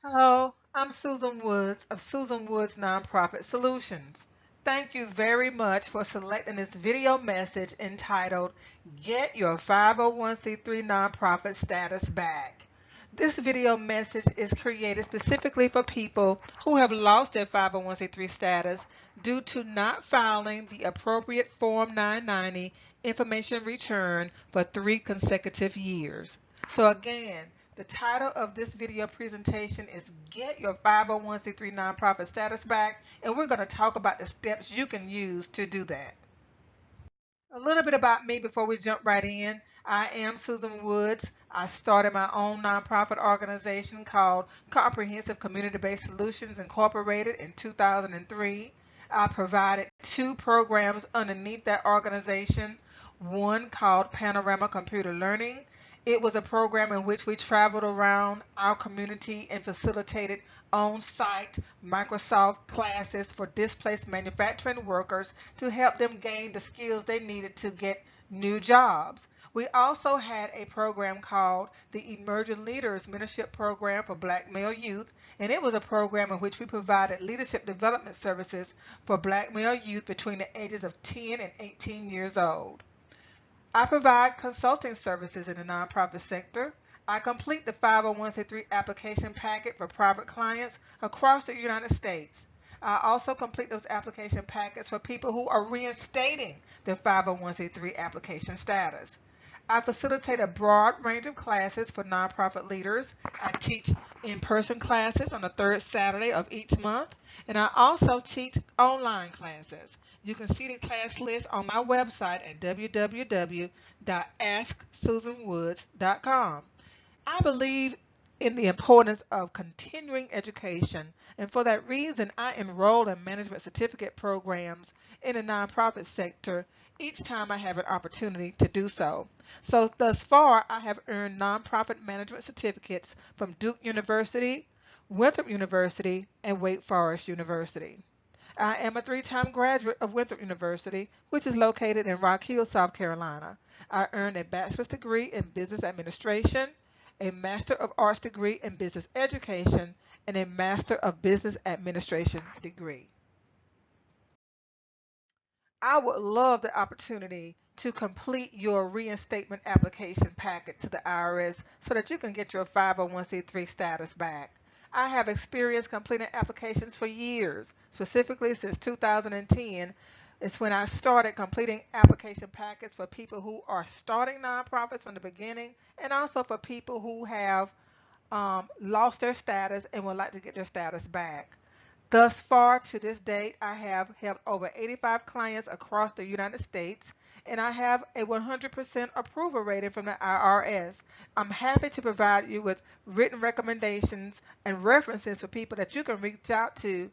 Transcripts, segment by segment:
Hello, I'm Susan Woods of Susan Woods Nonprofit Solutions. Thank you very much for selecting this video message entitled Get Your 501c3 Nonprofit Status Back. This video message is created specifically for people who have lost their 501c3 status due to not filing the appropriate Form 990 information return for 3 consecutive years. So again, the title of this video presentation is Get Your 501c3 Nonprofit Status Back, and we're going to talk about the steps you can use to do that. A little bit about me before we jump right in. I am Susan Woods. I started my own nonprofit organization called Comprehensive Community-Based Solutions Incorporated in 2003. I provided 2 programs underneath that organization, one called Panorama Computer Learning. It was a program in which we traveled around our community and facilitated on-site Microsoft classes for displaced manufacturing workers to help them gain the skills they needed to get new jobs. We also had a program called the Emerging Leaders Mentorship Program for Black male youth, and it was a program in which we provided leadership development services for Black male youth between the ages of 10 and 18 years old. I provide consulting services in the nonprofit sector. I complete the 501c3 application packet for private clients across the United States. I also complete those application packets for people who are reinstating their 501c3 application status. I facilitate a broad range of classes for nonprofit leaders. I teach in-person classes on the 3rd Saturday of each month, and I also teach online classes. You can see the class list on my website at www.asksusanwoods.com. I believe in the importance of continuing education, and for that reason, I enroll in management certificate programs in the nonprofit sector each time I have an opportunity to do so. So thus far, I have earned nonprofit management certificates from Duke University, Winthrop University, and Wake Forest University. I am a 3-time graduate of Winthrop University, which is located in Rock Hill, South Carolina. I earned a bachelor's degree in business administration, a Master of Arts degree in business education, and a Master of Business Administration degree. I would love the opportunity to complete your reinstatement application packet to the IRS so that you can get your 501c3 status back. I have experience completing applications for years, specifically since 2010. It's when I started completing application packets for people who are starting nonprofits from the beginning, and also for people who have lost their status and would like to get their status back. Thus far to this date, I have helped over 85 clients across the United States, and I have a 100% approval rating from the IRS. I'm happy to provide you with written recommendations and references for people that you can reach out to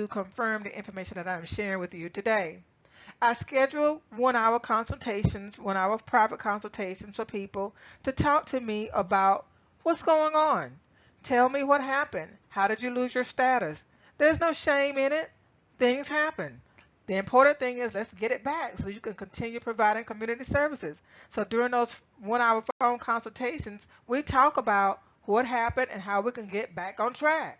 confirm the information that I'm sharing with you today. I schedule 1-hour consultations, 1-hour private consultations for people to talk to me about what's going on. Tell me what happened. How did you lose your status? There's no shame in it. Things happen. The important thing is let's get it back so you can continue providing community services. So during those 1-hour phone consultations, we talk about what happened and how we can get back on track.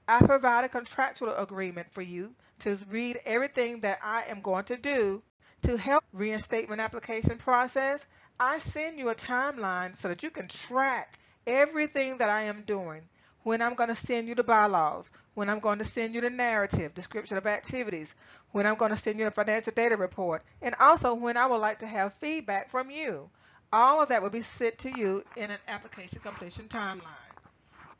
I provide a contractual agreement for you to read everything that I am going to do to help reinstatement application process. I send you a timeline so that you can track everything that I am doing. When I'm going to send you the bylaws, when I'm going to send you the narrative, description of activities, when I'm going to send you the financial data report, and also when I would like to have feedback from you. All of that will be sent to you in an application completion timeline.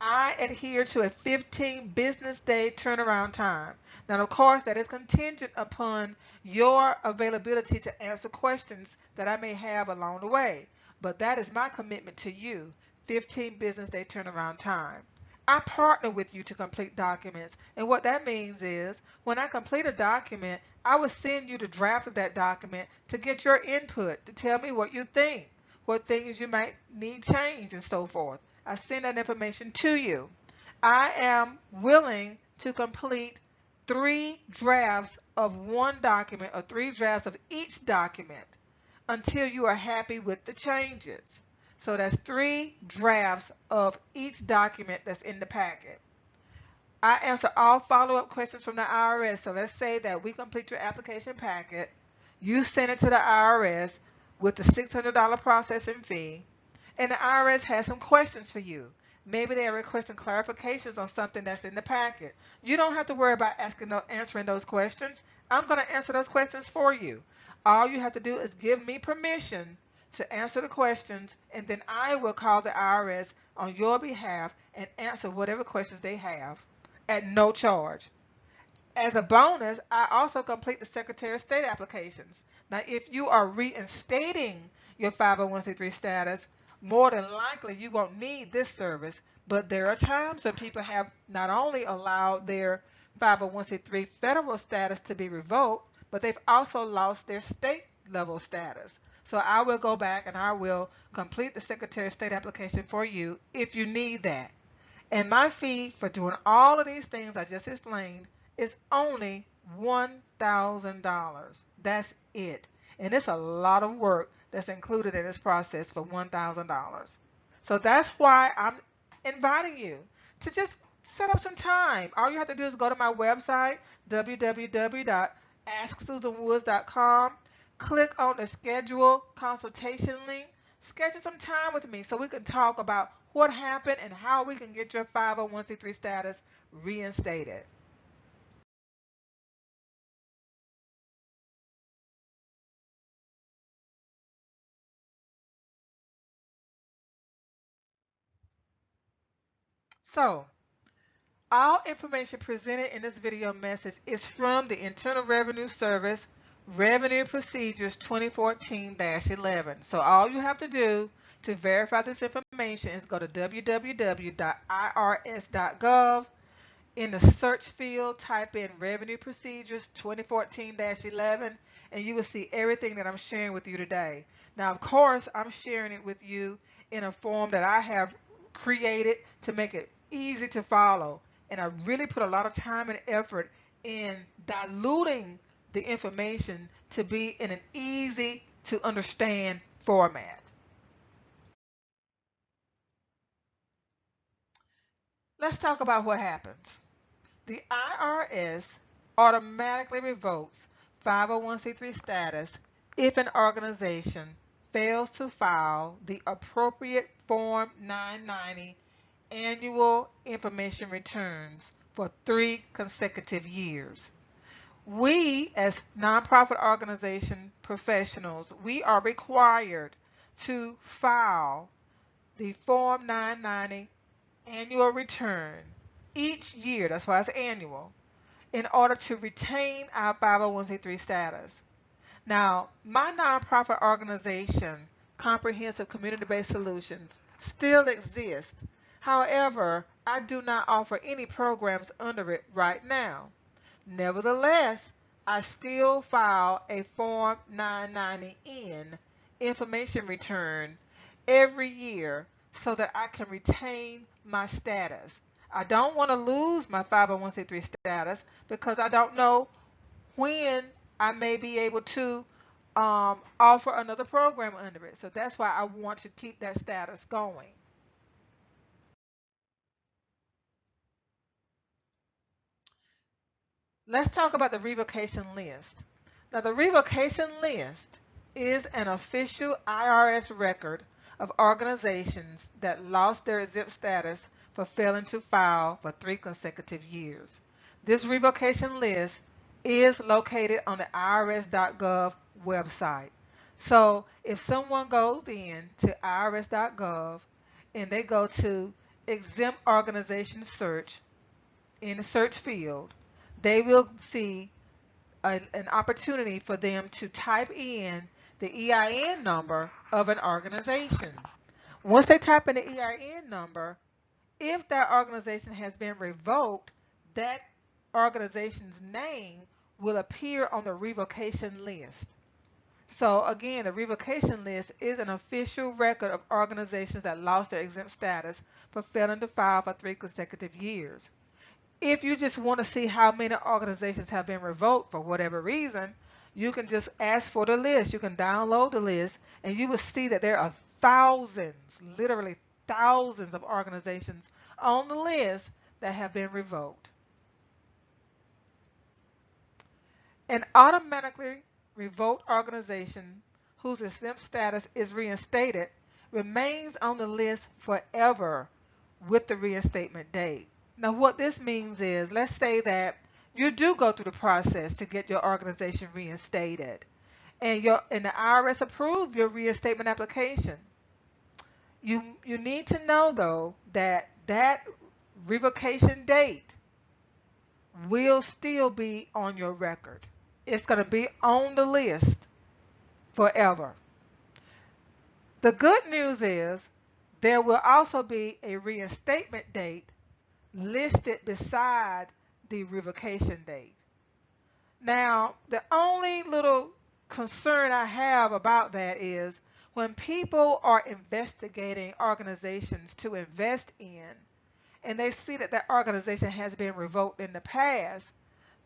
I adhere to a 15 business day turnaround time. Now, of course, that is contingent upon your availability to answer questions that I may have along the way. But that is my commitment to you, 15 business day turnaround time. I partner with you to complete documents. And what that means is when I complete a document, I will send you the draft of that document to get your input, to tell me what you think, what things you might need change, and so forth. I send that information to you. I am willing to complete 3 drafts of one document or 3 drafts of each document until you are happy with the changes. So that's 3 drafts of each document that's in the packet. I answer all follow-up questions from the IRS. So let's say that we complete your application packet. You send it to the IRS with the $600 processing fee, and the IRS has some questions for you. Maybe they are requesting clarifications on something that's in the packet. You don't have to worry about answering those questions. I'm going to answer those questions for you. All you have to do is give me permission to answer the questions, and then I will call the IRS on your behalf and answer whatever questions they have at no charge. As a bonus, I also complete the Secretary of State applications. Now, if you are reinstating your 501c3 status, more than likely you won't need this service, but there are times when people have not only allowed their 501c3 federal status to be revoked, but they've also lost their state level status. So I will go back and I will complete the Secretary of State application for you if you need that. And my fee for doing all of these things I just explained is only $1,000. That's it. And it's a lot of work that's included in this process for $1,000. So that's why I'm inviting you to just set up some time. All you have to do is go to my website, www.asksusanwoods.com, click on the schedule consultation link, schedule some time with me so we can talk about what happened and how we can get your 501c3 status reinstated. So, all information presented in this video message is from the Internal Revenue Service Revenue Procedures 2014-11. So all you have to do to verify this information is go to www.irs.gov. In the search field, type in Revenue Procedures 2014-11, and you will see everything that I'm sharing with you today. Now, of course, I'm sharing it with you in a form that I have created to make it easy to follow. And I really put a lot of time and effort in diluting the information to be in an easy to understand format. Let's talk about what happens. The IRS automatically revokes 501c3 status if an organization fails to file the appropriate Form 990 annual information returns for 3 consecutive years. We, as nonprofit organization professionals, we are required to file the Form 990 annual return each year, that's why it's annual, in order to retain our 501c3 status. Now, my nonprofit organization, Comprehensive Community-Based Solutions, still exists. However, I do not offer any programs under it right now. Nevertheless, I still file a Form 990N information return every year so that I can retain my status. I don't want to lose my 501c3 status because I don't know when I may be able to offer another program under it. So that's why I want to keep that status going. Let's talk about the revocation list. Now, the revocation list is an official IRS record of organizations that lost their exempt status for failing to file for 3 consecutive years. This revocation list is located on the irs.gov website. So if someone goes in to irs.gov and they go to exempt organization search in the search field, they will see an opportunity for them to type in the EIN number of an organization. Once they type in the EIN number, if that organization has been revoked, that organization's name will appear on the revocation list. So again, the revocation list is an official record of organizations that lost their exempt status for failing to file for 3 consecutive years. If you just want to see how many organizations have been revoked for whatever reason, you can just ask for the list. You can download the list and you will see that there are thousands, literally thousands of organizations on the list that have been revoked. An automatically revoked organization whose exempt status is reinstated remains on the list forever with the reinstatement date. Now, what this means is, let's say that you do go through the process to get your organization reinstated, and the IRS approved your reinstatement application. You need to know though that that revocation date will still be on your record. It's going to be on the list forever. The good news is there will also be a reinstatement date listed beside the revocation date. Now, the only little concern I have about that is when people are investigating organizations to invest in and they see that that organization has been revoked in the past,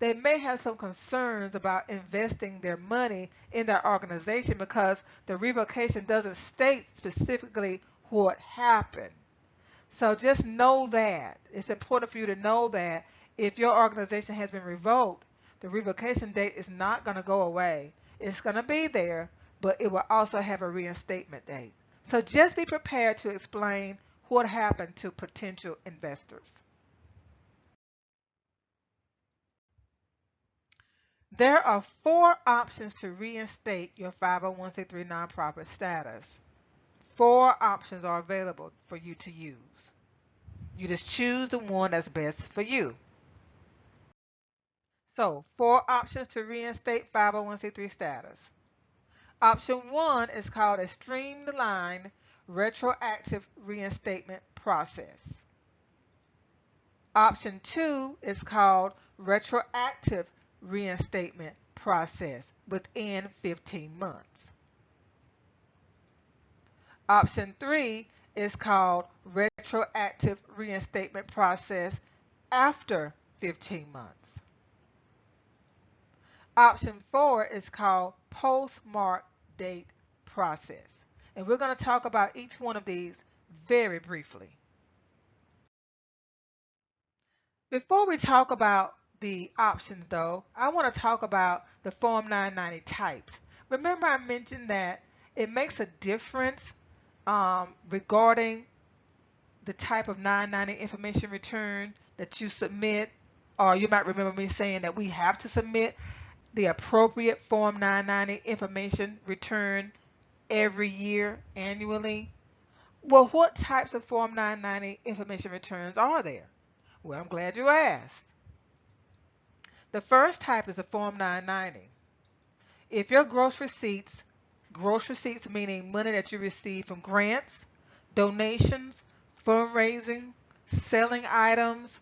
they may have some concerns about investing their money in that organization because the revocation doesn't state specifically what happened. So just know that. It's important for you to know that if your organization has been revoked, the revocation date is not going to go away. It's going to be there, but it will also have a reinstatement date. So just be prepared to explain what happened to potential investors. There are 4 options to reinstate your 501c3 nonprofit status. 4 options are available for you to use. You just choose the one that's best for you. So, 4 options to reinstate 501c3 status. Option 1 is called a Streamline retroactive reinstatement process. Option 2 is called retroactive reinstatement process within 15 months. Option 3 is called retroactive reinstatement process after 15 months. Option 4 is called postmark date process. And we're going to talk about each one of these very briefly. Before we talk about the options though, I want to talk about the Form 990 types. Remember I mentioned that it makes a difference regarding the type of 990 information return that you submit, or you might remember me saying that we have to submit the appropriate Form 990 information return every year annually. Well, what types of Form 990 information returns are there? Well, I'm glad you asked. The first type is a Form 990. If your gross receipts meaning money that you receive from grants, donations, fundraising, selling items,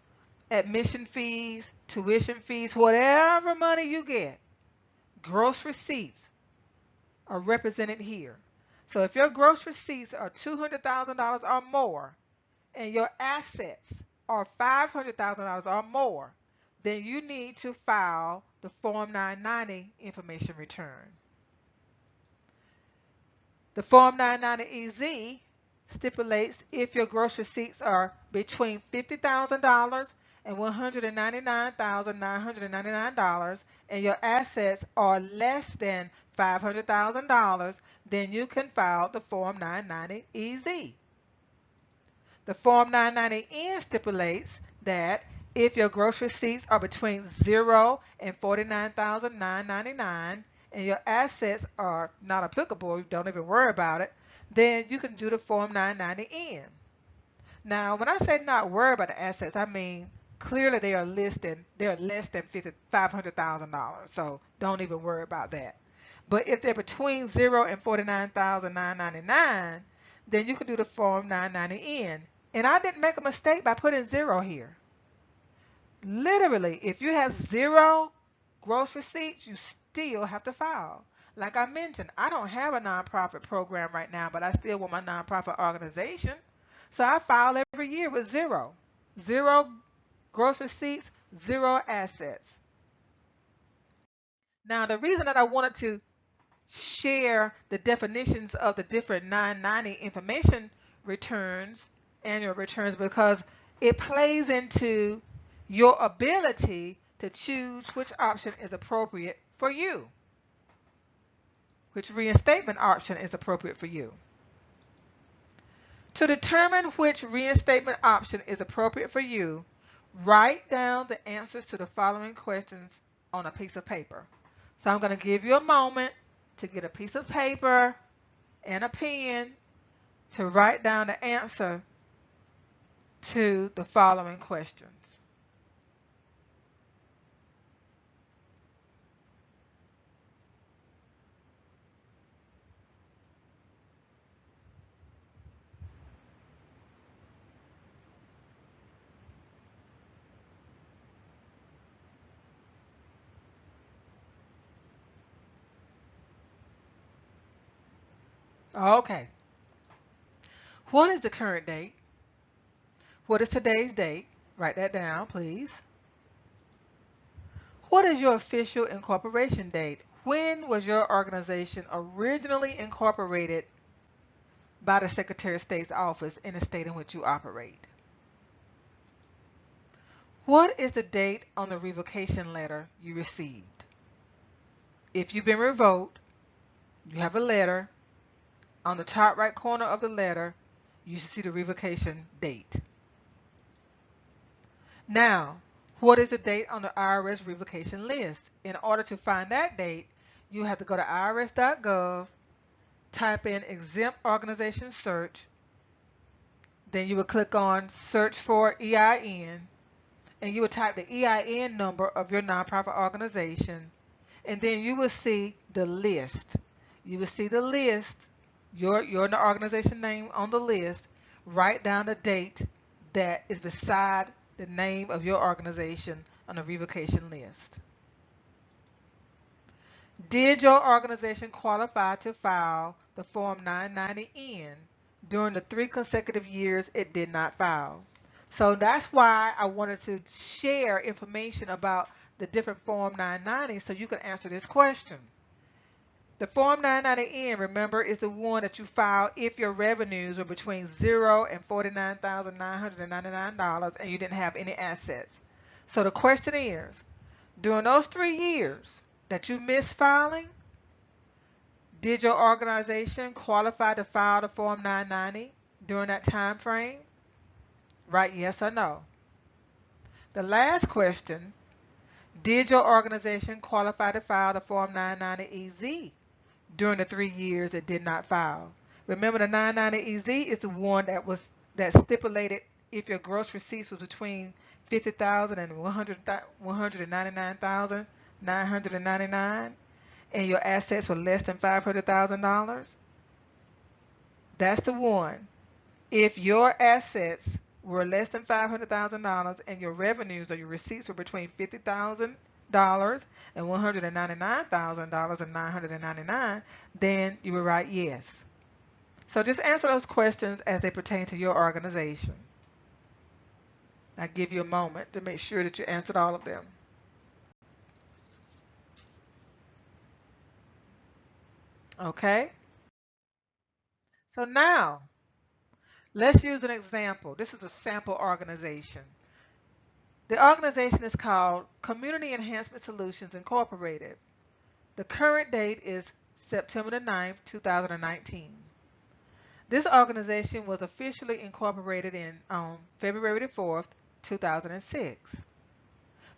admission fees, tuition fees, whatever money you get, gross receipts are represented here. So if your gross receipts are $200,000 or more and your assets are $500,000 or more, then you need to file the Form 990 information return. The Form 990-EZ stipulates if your gross receipts are between $50,000 and $199,999 and your assets are less than $500,000, then you can file the Form 990-EZ. The Form 990-N stipulates that if your gross receipts are between $0 and $49,999 and your assets are not applicable, don't even worry about it, then you can do the Form 990-N. Now, when I say not worry about the assets, I mean clearly they are less than $500,000, so don't even worry about that. But if they're between $0 and $49,999, then you can do the Form 990-N. And I didn't make a mistake by putting 0 here. Literally, if you have 0 gross receipts, you still have to file. Like I mentioned, I don't have a nonprofit program right now, but I still want my nonprofit organization. So I file every year with 0. 0 gross receipts, 0 assets. Now, the reason that I wanted to share the definitions of the different 990 information returns, annual returns, because it plays into your ability to choose which option is appropriate for you? Which reinstatement option is appropriate for you? To determine which reinstatement option is appropriate for you, write down the answers to the following questions on a piece of paper. So I'm going to give you a moment to get a piece of paper and a pen to write down the answer to the following questions. Okay. What is the current date? What is today's date? Write that down, please. What is your official incorporation date? When was your organization originally incorporated by the Secretary of State's office in the state in which you operate? What is the date on the revocation letter you received? If you've been revoked, you have a letter. On the top right corner of the letter, you should see the revocation date. Now, what is the date on the IRS revocation list? In order to find that date, you have to go to irs.gov, type in exempt organization search, then you will click on search for EIN, and you will type the EIN number of your nonprofit organization, and then you will see the list. You will see the list, your organization name on the list. Write down the date that is beside the name of your organization on the revocation list. Did your organization qualify to file the Form 990N during the 3 consecutive years it did not file? So that's why I wanted to share information about the different Form 990 so you can answer this question. The Form 990N, remember, is the one that you file if your revenues were between $0 and $49,999 and you didn't have any assets. So the question is, during those 3 years that you missed filing, did your organization qualify to file the Form 990 during that time frame? Write yes or no. The last question, did your organization qualify to file the Form 990EZ during the 3 years it did not file? Remember, the 990EZ is the one that stipulated if your gross receipts was between $50,000 and $199,999 and your assets were less than $500,000. That's the one. If your assets were less than $500,000 and your revenues or your receipts were between $50,000 and $199,999, then you would write yes. So just answer those questions as they pertain to your organization. I'll give you a moment to make sure that you answered all of them. Okay? So now, let's use an example. This is a sample organization. The organization is called Community Enhancement Solutions Incorporated. The current date is September the 9th, 2019. This organization was officially incorporated on February the 4th, 2006.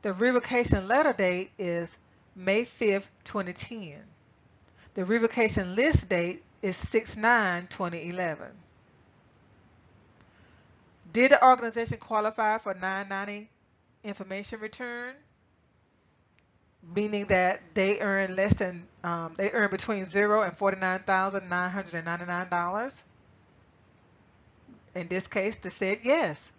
The revocation letter date is May 5th, 2010. The revocation list date is 6/9/2011. Did the organization qualify for 990 information return? Meaning that they earn between $0 and $49,999. In this case, they said yes.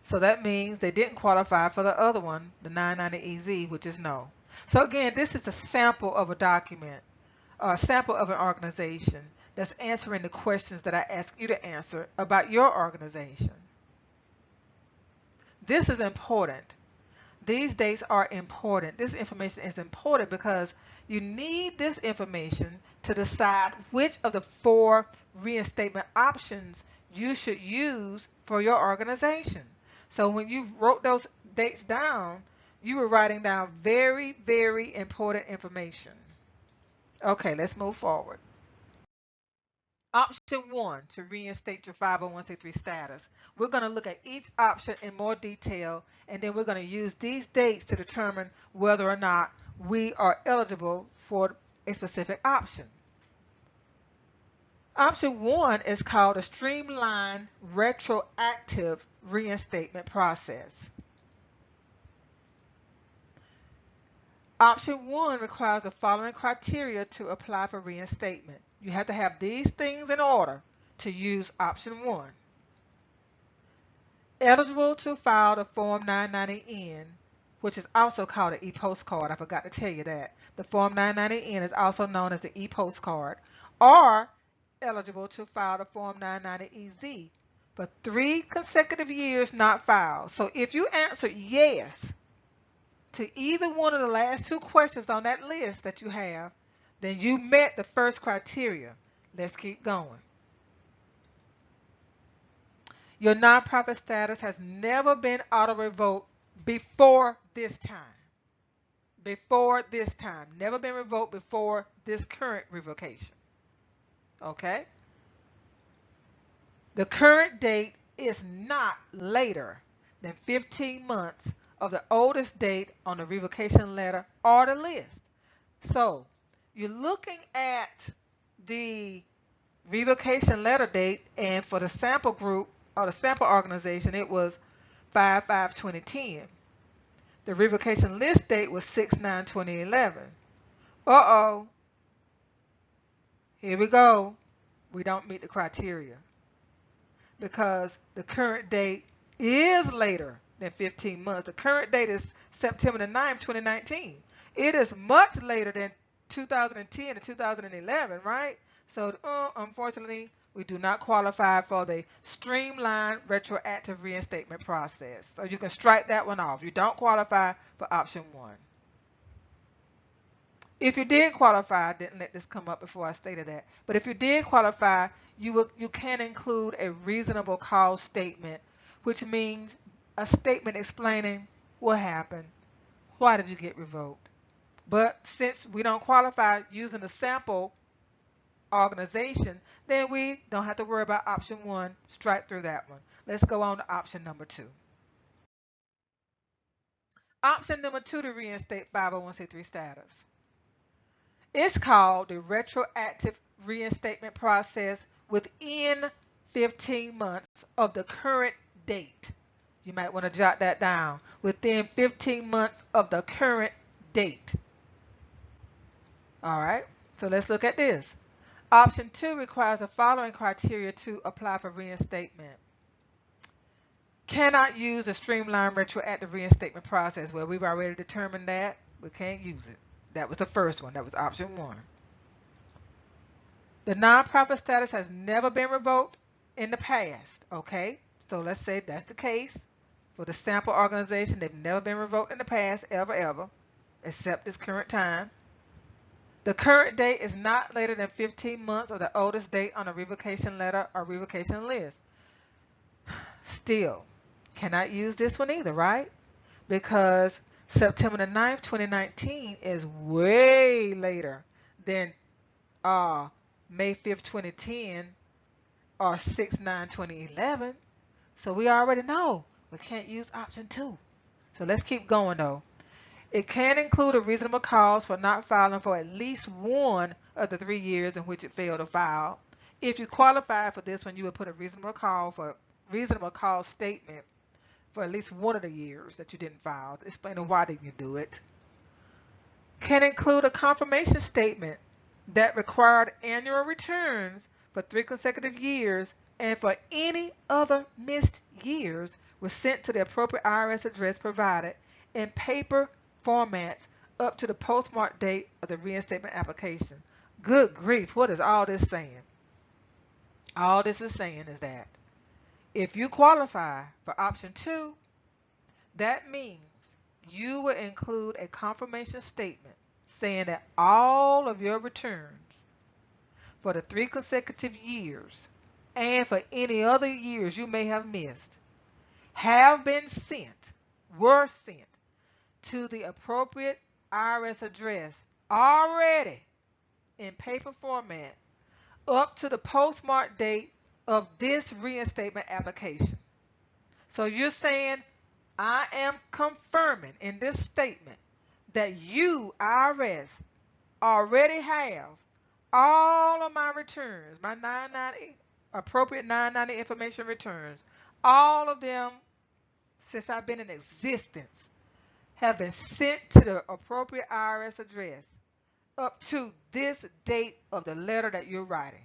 So that means they didn't qualify for the other one, the 990EZ, which is no. So again, this is a sample of a document, or a sample of an organization that's answering the questions that I ask you to answer about your organization. This is important. These dates are important. This information is important because you need this information to decide which of the 4 reinstatement options you should use for your organization. So when you wrote those dates down, You were writing down very, very important information. Okay, let's move forward. Option 1, to reinstate your 501c3 status. We're going to look at each option in more detail, and then we're going to use these dates to determine whether or not we are eligible for a specific option. Option 1 is called a Streamline Retroactive Reinstatement Process. Option 1 requires the following criteria to apply for reinstatement. You have to have these things in order to use option 1. Eligible to file the Form 990N, which is also called an e-postcard. I forgot to tell you that. The Form 990N is also known as the e-postcard. Or eligible to file the Form 990EZ for 3 consecutive years not filed. So if you answered yes to either one of the last 2 questions on that list that you have, then you met the first criteria. Let's keep going. Your nonprofit status has never been auto-revoked before this time. Before this time. Never been revoked before this current revocation. Okay? The current date is not later than 15 months of the oldest date on the revocation letter or the list. So you're looking at the revocation letter date, and for the sample group or the sample organization, it was 5/5/2010. The revocation list date was 6/9/2011. Uh-oh. Here we go. We don't meet the criteria because the current date is later than 15 months. The current date is September the 9th, 2019. It is much later than 2010 and 2011, right? So unfortunately, we do not qualify for the Streamline Retroactive Reinstatement Process. So you can strike that one off. You don't qualify for option 1. If you did qualify, I didn't let this come up before I stated that, but if you did qualify, you can include a reasonable cause statement, which means a statement explaining what happened, why did you get revoked. But since we don't qualify using the sample organization, then we don't have to worry about option 1. Strike through that one. Let's go on to option number 2. Option number 2 to reinstate 501c3 status. It's called the retroactive reinstatement process within 15 months of the current date. You might want to jot that down. Within 15 months of the current date. All right, so let's look at this. Option 2 requires the following criteria to apply for reinstatement. Cannot use a Streamline Retroactive Reinstatement Process. Well, we've already determined that. We can't use it. That was the first one. That was option 1. The nonprofit status has never been revoked in the past. Okay, so let's say that's the case. For the sample organization, they've never been revoked in the past, ever, except this current time. The current date is not later than 15 months of the oldest date on a revocation letter or revocation list. Still, cannot use this one either, right? Because September the 9th, 2019 is way later than May 5th, 2010 or 6/9/2011. So we already know we can't use option 2. So let's keep going though. It can include a reasonable cause for not filing for at least one of the 3 years in which it failed to file. If you qualify for this one, you would put a reasonable cause statement for at least one of the years that you didn't file, explaining why didn't you do it. Can include a confirmation statement that required annual returns for 3 consecutive years and for any other missed years were sent to the appropriate IRS address provided in paper formats up to the postmark date of the reinstatement application. Good grief, what is all this saying? All this is saying is that if you qualify for option 2, that means you will include a confirmation statement saying that all of your returns for the 3 consecutive years and for any other years you may have missed have been sent, were sent to the appropriate IRS address already in paper format up to the postmark date of this reinstatement application. So you're saying, I am confirming in this statement that you, IRS, already have all of my returns, my 990 appropriate 990 information returns, all of them since I've been in existence have been sent to the appropriate IRS address up to this date of the letter that you're writing.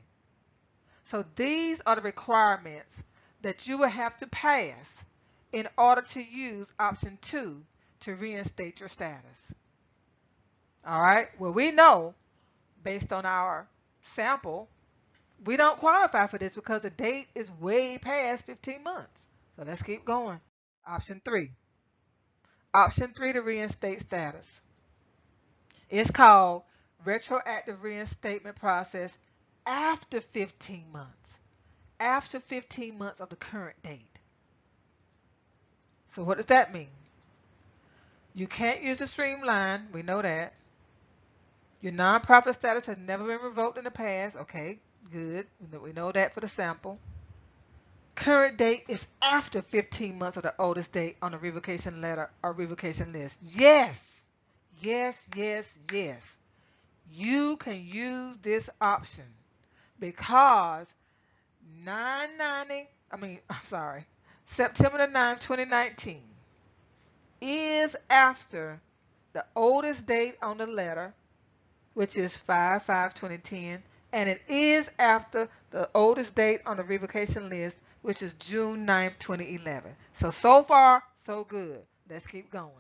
So these are the requirements that you will have to pass in order to use option 2 to reinstate your status. All right, well, we know based on our sample, we don't qualify for this because the date is way past 15 months. So let's keep going. Option 3. Option 3 to reinstate status. It's called retroactive reinstatement process after 15 months. After 15 months of the current date. So what does that mean? You can't use the Streamline. We know that. Your nonprofit status has never been revoked in the past. Okay, good. We know that for the sample. Current date is after 15 months of the oldest date on the revocation letter or revocation list. Yes, yes, yes, yes. You can use this option because September the 9th, 2019 is after the oldest date on the letter, which is 5/5/2010, and it is after the oldest date on the revocation list, which is June 9th, 2011. So far, so good. Let's keep going.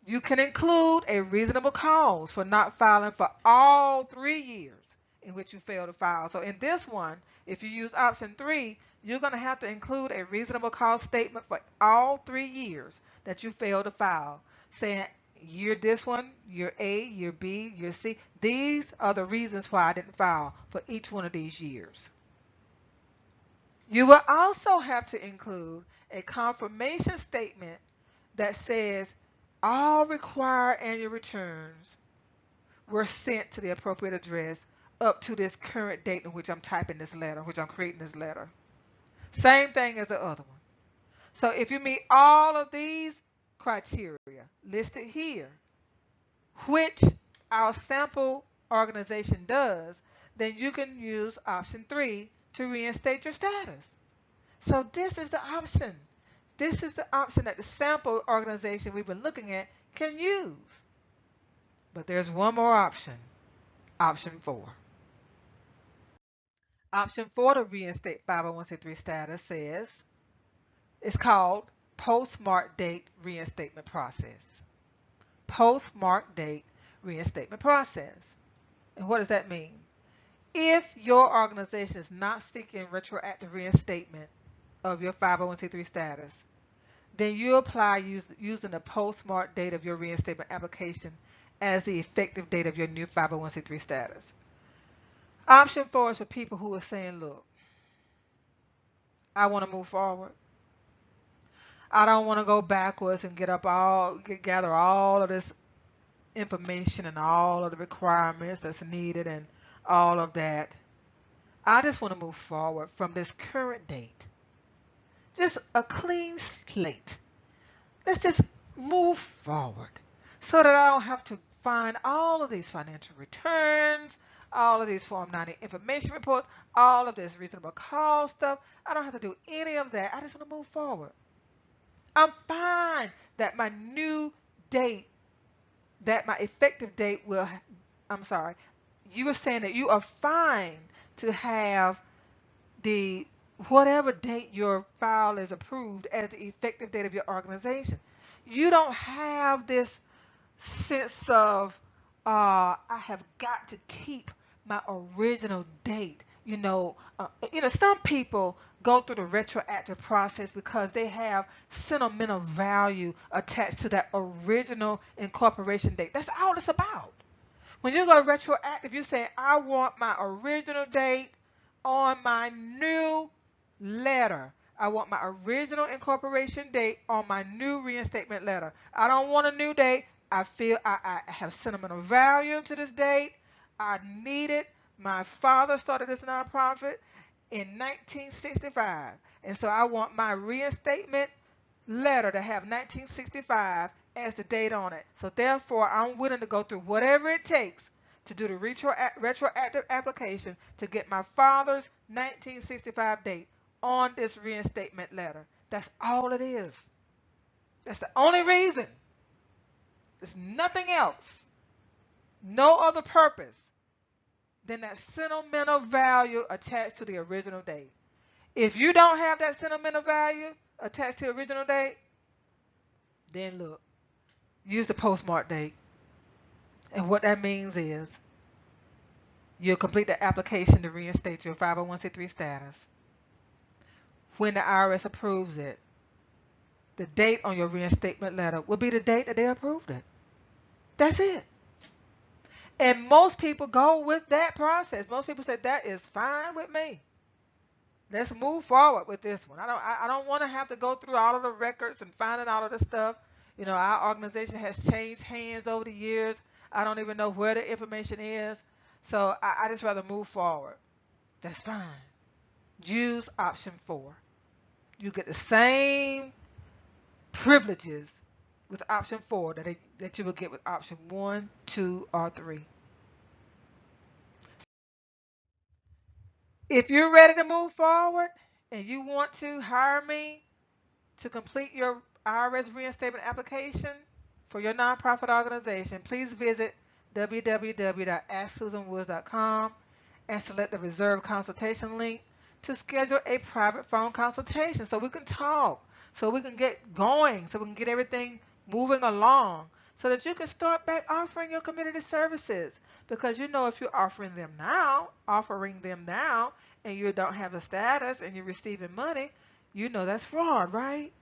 You can include a reasonable cause for not filing for all 3 years in which you fail to file. So in this one, if you use option 3, you're going to have to include a reasonable cause statement for all 3 years that you fail to file, saying year this one, year A, year B, year C. These are the reasons why I didn't file for each one of these years. You will also have to include a confirmation statement that says all required annual returns were sent to the appropriate address up to this current date in which I'm typing this letter, which I'm creating this letter. Same thing as the other one. So if you meet all of these criteria listed here, which our sample organization does, then you can use option 3 to reinstate your status. So this is the option. This is the option that the sample organization we've been looking at can use. But there's one more option, option 4. Option 4 to reinstate 501c3 status says it's called postmark date reinstatement process. Postmark date reinstatement process. And what does that mean? If your organization is not seeking retroactive reinstatement of your 501c3 status, then you apply using the postmark date of your reinstatement application as the effective date of your new 501c3 status. Option 4 is for people who are saying, look, I want to move forward. I don't want to go backwards and gather all of this information and all of the requirements that's needed and all of that. I just want to move forward from this current date. Just a clean slate. Let's just move forward so that I don't have to find all of these financial returns, all of these Form 90 information reports, all of this reasonable cause stuff. I don't have to do any of that. I just want to move forward. I'm fine that my new date, that my effective date will, you were saying that you are fine to have the whatever date your file is approved as the effective date of your organization. You don't have this sense of I have got to keep my original date. Some people go through the retroactive process because they have sentimental value attached to that original incorporation date. That's all it's about. When you go retroactive, you say, I want my original date on my new letter. I want my original incorporation date on my new reinstatement letter. I don't want a new date. I feel I have sentimental value to this date. I need it. My father started this nonprofit in 1965, and so I want my reinstatement letter to have 1965 as the date on it. So therefore, I'm willing to go through whatever it takes to do the retroactive application to get my father's 1965 date on this reinstatement letter. That's all it is. That's the only reason. There's nothing else. No other purpose than that sentimental value attached to the original date. If you don't have that sentimental value attached to the original date, then look, use the postmark date. And what that means is you'll complete the application to reinstate your 501c3 status. When the IRS approves it, the date on your reinstatement letter will be the date that they approved it. That's it. And most people go with that process. Most people say that is fine with me. Let's move forward with this one. I don't want to have to go through all of the records and finding all of the stuff. You know, our organization has changed hands over the years. I don't even know where the information is. So I just rather move forward. That's fine. Use option 4. You get the same privileges with option 4 that you will get with option 1, 2, or 3. If you're ready to move forward and you want to hire me to complete your IRS reinstatement application for your nonprofit organization, please visit www.asksusanwoods.com and select the reserve consultation link to schedule a private phone consultation so we can talk, so we can get going, so we can get everything moving along, so that you can start back offering your community services. Because you know, if you're offering them now, and you don't have a status and you're receiving money, you know that's fraud, right?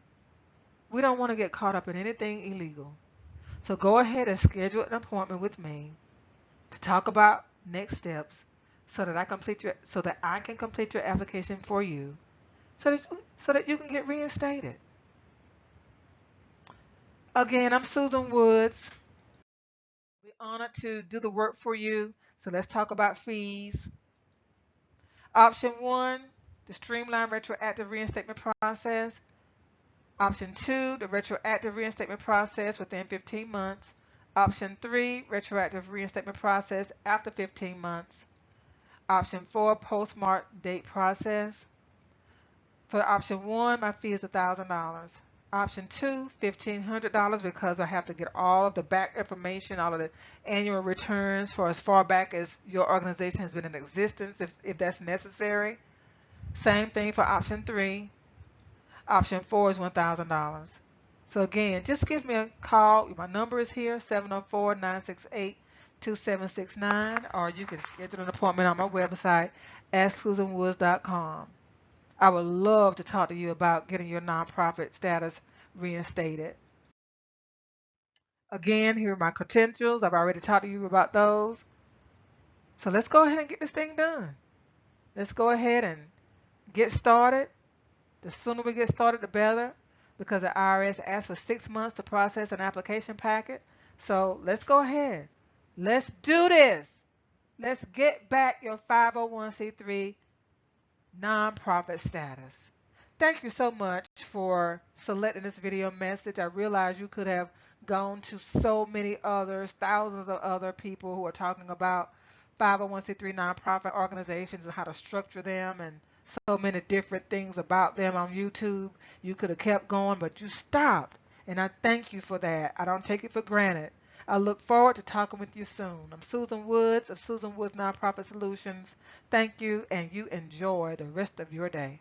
We don't want to get caught up in anything illegal. So go ahead and schedule an appointment with me to talk about next steps so that I can complete your application for you so that you can get reinstated. Again, I'm Susan Woods. We're honored to do the work for you. So let's talk about fees. Option 1, the Streamline retroactive reinstatement process. Option 2, the retroactive reinstatement process within 15 months. Option 3, retroactive reinstatement process after 15 months. Option 4, postmark date process. For option 1, my fee is $1,000. Option 2, $1,500 because I have to get all of the back information, all of the annual returns for as far back as your organization has been in existence, if that's necessary. Same thing for option 3. Option 4 is $1,000. So again, just give me a call. My number is here, 704-968-2769, or you can schedule an appointment on my website, asksusanwoods.com. I would love to talk to you about getting your nonprofit status reinstated. Again, here are my credentials. I've already talked to you about those. So let's go ahead and get this thing done. Let's go ahead and get started. The sooner we get started, the better, because the IRS asks for 6 months to process an application packet. So let's go ahead. Let's do this. Let's get back your 501c3 nonprofit status. Thank you so much for selecting this video message. I realize you could have gone to so many others, thousands of other people who are talking about 501c3 nonprofit organizations and how to structure them and so many different things about them on YouTube. You could have kept going, but you stopped. And I thank you for that. I don't take it for granted. I look forward to talking with you soon. I'm Susan Woods of Susan Woods Nonprofit Solutions. Thank you, and you enjoy the rest of your day.